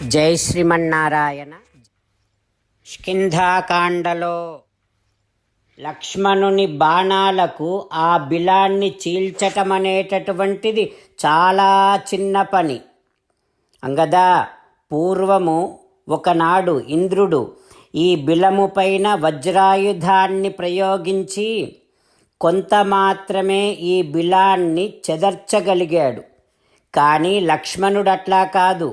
జై శ్రీమన్నారాయణ. కిష్కింధాకాండలో లక్ష్మణుని బాణాలకు ఆ బిలాన్ని చీల్చటం అనేటటువంటిది చాలా చిన్న పని. అంగదా, పూర్వము ఒకనాడు ఇంద్రుడు ఈ బిలము పైన వజ్రాయుధాన్ని ప్రయోగించి కొంత మాత్రమే ఈ బిలాన్ని చెదర్చగలిగాడు. కానీ లక్ష్మణుడు అట్లా కాదు,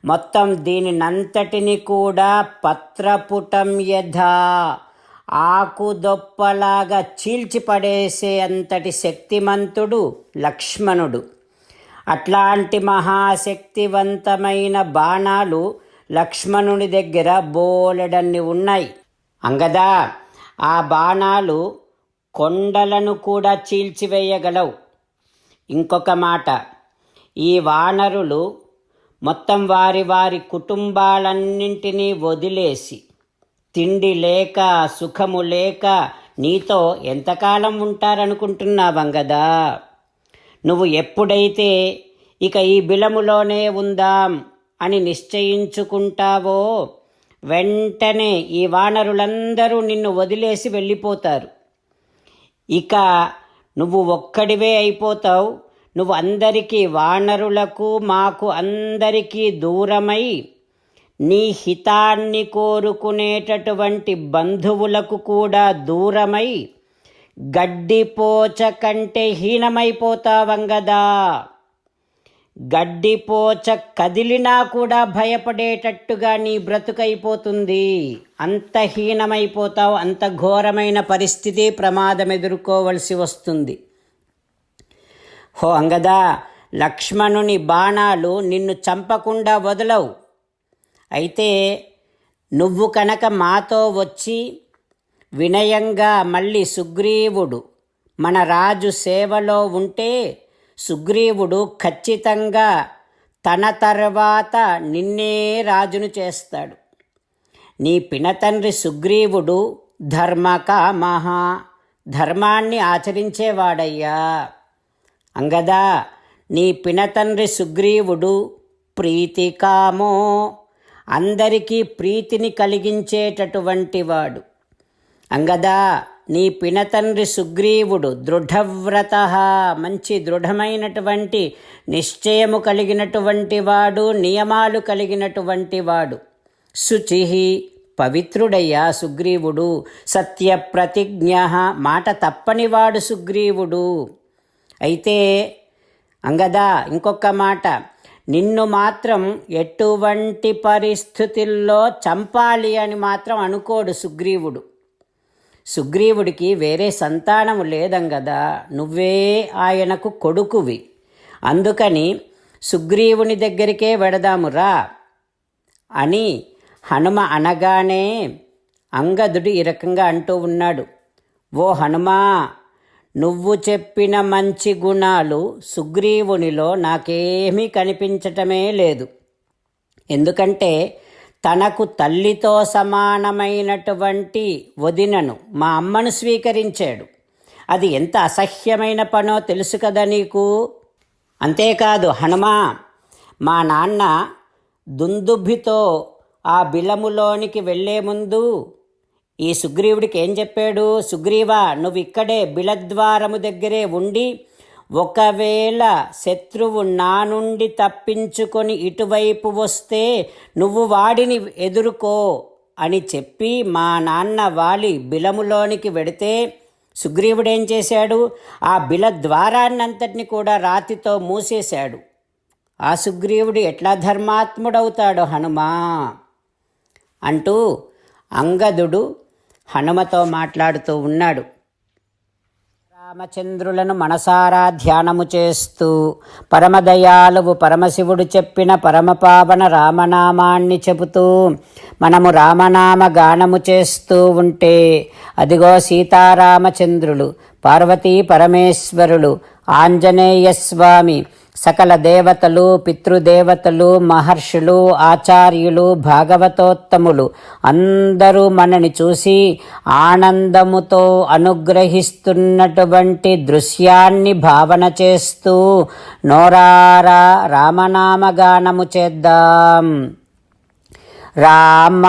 మొత్తం దీనినంతటిని కూడా పత్రపుటం యథా ఆకుదొప్పలాగా చీల్చిపడేసే అంతటి శక్తిమంతుడు లక్ష్మణుడు. అట్లాంటి మహాశక్తివంతమైన బాణాలు లక్ష్మణుని దగ్గర బోలెడన్ని ఉన్నాయి. అంగదా, ఆ బాణాలు కొండలను కూడా చీల్చివేయగలవు. ఇంకొక మాట, ఈ వానరులు మొత్తం వారి వారి కుటుంబాలన్నింటినీ వదిలేసి తిండి లేక సుఖము లేక నీతో ఎంతకాలం ఉంటారనుకుంటున్నావంగదా? నువ్వు ఎప్పుడైతే ఇక ఈ బిలములోనే ఉందాం అని నిశ్చయించుకుంటావో వెంటనే ఈ వానరులందరూ నిన్ను వదిలేసి వెళ్ళిపోతారు. ఇక నువ్వు ఒక్కడివే అయిపోతావు. నువ్వు అందరికీ, వానరులకు మాకు అందరికీ దూరమై నీ హితాన్ని కోరుకునేటటువంటి బంధువులకు కూడా దూరమై గడ్డిపోచ కంటే హీనమైపోతావంగదా. గడ్డిపోచ కదిలినా కూడా భయపడేటట్టుగా నీ బ్రతుకైపోతుంది. అంత హీనమైపోతావు. అంత ఘోరమైన పరిస్థితి, ప్రమాదం ఎదుర్కోవలసి వస్తుంది. హో అంగదా, లక్ష్మణుని బాణాలు నిన్ను చంపకుండా వదలవు. అయితే నువ్వు కనుక మాతో వచ్చి వినయంగా మళ్ళీ సుగ్రీవుడు మన రాజు సేవలో ఉంటే సుగ్రీవుడు ఖచ్చితంగా తన తర్వాత నిన్నే రాజును చేస్తాడు. నీ పినతండ్రి సుగ్రీవుడు ధర్మకామః, ధర్మాన్ని ఆచరించేవాడయ్యా. అంగదా, నీ పినతండ్రి సుగ్రీవుడు ప్రీతికామో, అందరికీ ప్రీతిని కలిగించేటటువంటి వాడు. అంగదా, నీ పినతండ్రి సుగ్రీవుడు దృఢవ్రతః, మంచి దృఢమైనటువంటి నిశ్చయము కలిగినటువంటి వాడు, నియమాలు కలిగినటువంటి వాడు. శుచిః, పవిత్రుడయ్యా సుగ్రీవుడు. సత్యప్రతిజ్ఞః, మాట తప్పనివాడు సుగ్రీవుడు. అయితే అంగదా, ఇంకొక మాట, నిన్ను మాత్రం ఎటువంటి పరిస్థితుల్లో చంపాలి అని మాత్రం అనుకోడు సుగ్రీవుడు. సుగ్రీవుడికి వేరే సంతానము లేదంగదా, నువ్వే ఆయనకు కొడుకువి. అందుకని సుగ్రీవుని దగ్గరికే వెడదామురా అని హనుమ అనగానే అంగదుడు ఈ రకంగా అంటూ ఉన్నాడు. ఓ హనుమా, నువ్వు చెప్పిన మంచి గుణాలు సుగ్రీవునిలో నాకేమీ కనిపించటమే లేదు. ఎందుకంటే తనకు తల్లితో సమానమైనటువంటి వదినను, మా అమ్మను స్వీకరించాడు. అది ఎంత అసహ్యమైన పనో తెలుసు కదా నీకు. అంతేకాదు హనుమా, మా నాన్న దుందుభితో ఆ బిలములోనికి వెళ్లే ముందు ఈ సుగ్రీవుడికి ఏం చెప్పాడు? సుగ్రీవా, నువ్వు ఇక్కడే బిలద్వారము దగ్గరే ఉండి ఒకవేళ శత్రువు నా నుండి తప్పించుకొని ఇటువైపు వస్తే నువ్వు వాడిని ఎదుర్కో అని చెప్పి మా నాన్న వాలి బిలములోనికి వెడితే సుగ్రీవుడేం చేశాడు? ఆ బిలద్వారాన్నంతటిని కూడా రాతితో మూసేశాడు. ఆ సుగ్రీవుడు ఎట్లా ధర్మాత్ముడవుతాడు హనుమా అంటూ అంగదుడు హనుమతో మాట్లాడుతూ ఉన్నాడు. రామచంద్రులను మనసారా ధ్యానము చేస్తూ పరమదయాలువు పరమశివుడు చెప్పిన పరమపావన రామనామాన్ని చెబుతూ మనము రామనామ గానము చేస్తూ ఉంటే అదిగో సీతారామచంద్రులు, పార్వతీ పరమేశ్వరులు, ఆంజనేయస్వామి, సకల దేవతలు, పితృదేవతలు, మహర్షులు, ఆచార్యులు, భాగవతోత్తములు అందరూ మనని చూసి ఆనందముతో అనుగ్రహిస్తున్నటువంటి దృశ్యాన్ని భావన చేస్తూ నోరారా రామనామగానము చేద్దాం. రామ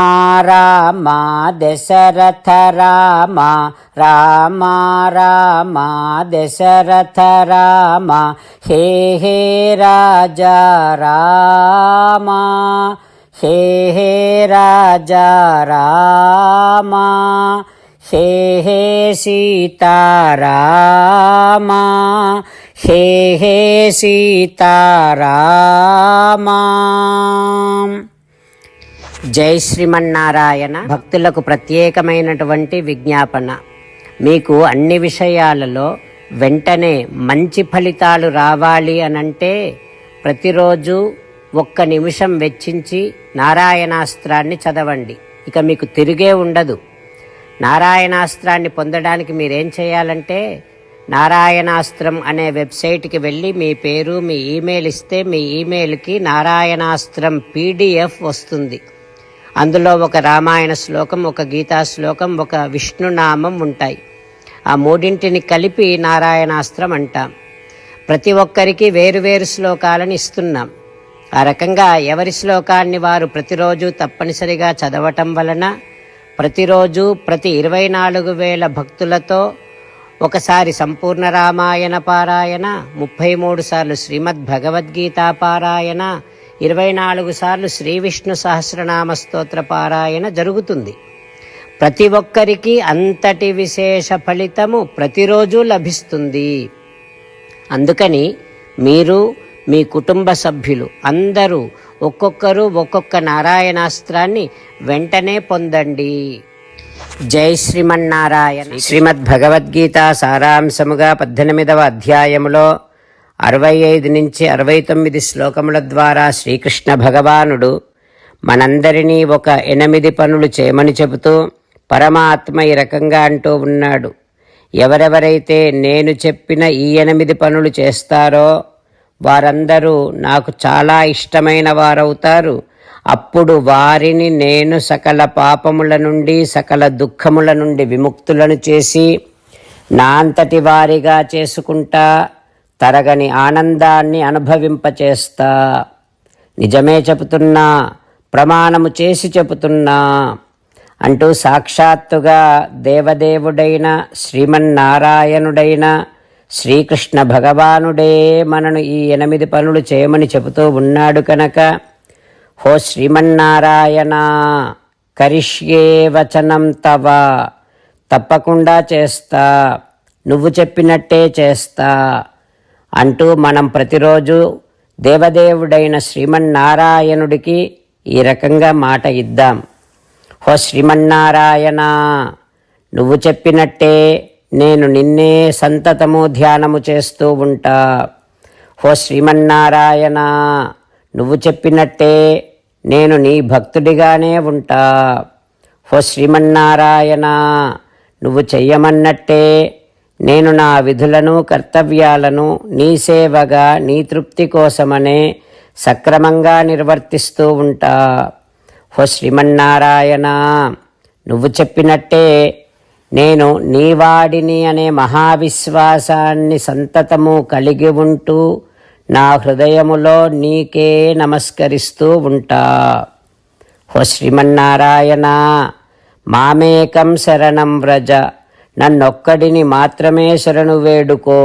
రామ దశరథ రామ రామ రామ దశరథ రామ హే హే రాజా రామ హే హే రాజా రామ హే హే సీతారామ హే హే సీతారామ. జై శ్రీమన్నారాయణ. భక్తులకు ప్రత్యేకమైనటువంటి విజ్ఞాపన. మీకు అన్ని విషయాలలో వెంటనే మంచి ఫలితాలు రావాలి అనంటే ప్రతిరోజు 1 నిమిషం వెచ్చించి నారాయణాస్త్రాన్ని చదవండి. ఇక మీకు తిరిగే ఉండదు. నారాయణాస్త్రాన్ని పొందడానికి మీరేం చేయాలంటే నారాయణాస్త్రం అనే వెబ్సైట్కి వెళ్ళి మీ పేరు మీ ఈమెయిల్ ఇస్తే మీ ఈమెయిల్కి నారాయణాస్త్రం PDF వస్తుంది. అందులో ఒక రామాయణ శ్లోకం, ఒక గీతా శ్లోకం, ఒక విష్ణునామం ఉంటాయి. ఆ మూడింటిని కలిపి నారాయణాస్త్రం అంటాం. ప్రతి ఒక్కరికి వేరువేరు శ్లోకాలను ఇస్తున్నాం. ఆ రకంగా ఎవరి శ్లోకాన్ని వారు ప్రతిరోజు తప్పనిసరిగా చదవటం వలన ప్రతిరోజు ప్రతి 24,000 భక్తులతో ఒకసారి సంపూర్ణ రామాయణ పారాయణ, 33 సార్లు శ్రీమద్ భగవద్గీత పారాయణ, 24 సార్లు శ్రీ విష్ణు సహస్రనామ స్తోత్ర పారాయణ జరుగుతుంది. ప్రతి ఒక్కరికి అంతటి విశేష ఫలితము ప్రతిరోజు లభిస్తుంది. అందుకని మీరు మీ కుటుంబ సభ్యులు అందరూ ఒక్కొక్కరు ఒక్కొక్క నారాయణాస్త్రాన్ని వెంటనే పొందండి. జై శ్రీమన్నారాయణ. శ్రీమద్ భగవద్గీత సారాంశముగా 18వ అధ్యాయములో 65 నుంచి 69 శ్లోకముల ద్వారా శ్రీకృష్ణ భగవానుడు మనందరినీ ఒక 8 పనులు చేయమని చెబుతూ పరమాత్మ ఈ రకంగా అంటూ ఉన్నాడు. ఎవరెవరైతే నేను చెప్పిన ఈ 8 పనులు చేస్తారో వారందరూ నాకు చాలా ఇష్టమైన వారవుతారు. అప్పుడు వారిని నేను సకల పాపముల నుండి సకల దుఃఖముల నుండి విముక్తులను చేసి నా అంతటి వారిగా చేసుకుంటా, తరగని ఆనందాన్ని అనుభవింపచేస్తా. నిజమే చెబుతున్నా, ప్రమాణము చేసి చెబుతున్నా అంటూ సాక్షాత్తుగా దేవదేవుడైన శ్రీమన్నారాయణుడైన శ్రీకృష్ణ భగవానుడే మనను ఈ 8 పనులు చేయమని చెబుతూ ఉన్నాడు కనుక, హో శ్రీమన్నారాయణ, కరిష్యే వచనం తవ, తప్పకుండా చేస్తా, నువ్వు చెప్పినట్టే చేస్తా అంటూ మనం ప్రతిరోజు దేవదేవుడైన శ్రీమన్నారాయణుడికి ఈ రకంగా మాట ఇద్దాం. హో శ్రీమన్నారాయణ, నువ్వు చెప్పినట్టే నేను నిన్నే సంతతము ధ్యానము చేస్తూ ఉంటా. హో శ్రీమన్నారాయణ, నువ్వు చెప్పినట్టే నేను నీ భక్తుడిగానే ఉంటా. హో శ్రీమన్నారాయణ, నువ్వు చెయ్యమన్నట్టే నేను నా విధులను కర్తవ్యాలను నీ సేవగా నీ తృప్తి కోసమనే సక్రమంగా నిర్వర్తిస్తూ ఉంటా. హో శ్రీమన్నారాయణ, నువ్వు చెప్పినట్టే నేను నీవాడిని అనే మహావిశ్వాసాన్ని సంతతము కలిగి ఉంటూ నా హృదయములో నీకే నమస్కరిస్తూ ఉంటా. హో శ్రీమన్నారాయణ, మామేకం శరణం వ్రజ, నన్నొక్కడిని మాత్రమే శరణు వేడుకో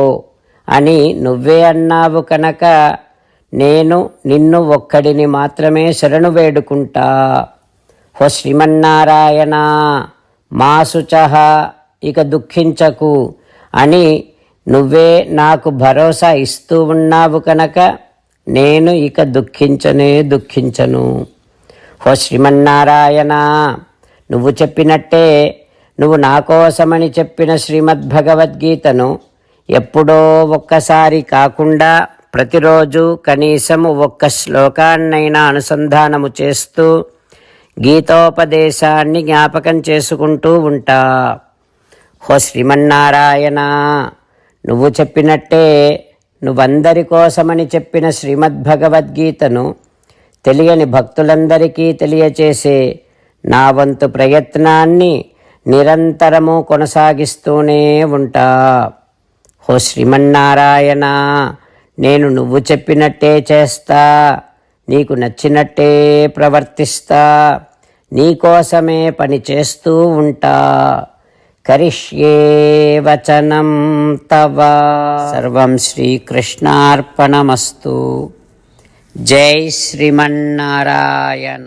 అని నువ్వే అన్నావు కనుక నేను నిన్ను ఒక్కడిని మాత్రమే శరణు వేడుకుంటా. హో శ్రీమన్నారాయణ, మా శుచః, ఇక దుఃఖించకు అని నువ్వే నాకు భరోసా ఇస్తూ ఉన్నావు కనుక నేను ఇక దుఃఖించను. హో శ్రీమన్నారాయణ, నువ్వు చెప్పినట్టే నువ్వు నా కోసమని చెప్పిన శ్రీమద్భగవద్గీతను ఎప్పుడో ఒక్కసారి కాకుండా ప్రతిరోజు కనీసం 1 శ్లోకాన్నైనా అనుసంధానము చేస్తూ గీతోపదేశాన్ని జ్ఞాపకం చేసుకుంటూ ఉంటా. హో శ్రీమన్నారాయణ, నువ్వు చెప్పినట్టే నువ్వందరి కోసమని చెప్పిన శ్రీమద్భగవద్గీతను తెలియని భక్తులందరికీ తెలియచేసే నా వంతు ప్రయత్నాన్ని నిరంతరము కొనసాగిస్తూనే ఉంటా. హో శ్రీమన్నారాయణ, నేను నువ్వు చెప్పినట్టే చేస్తా, నీకు నచ్చినట్టే ప్రవర్తిస్తా, నీకోసమే పని చేస్తూ ఉంటా. కరిష్యే వచనం తవ. సర్వం శ్రీకృష్ణార్పణమస్తు. జై శ్రీమన్నారాయణ.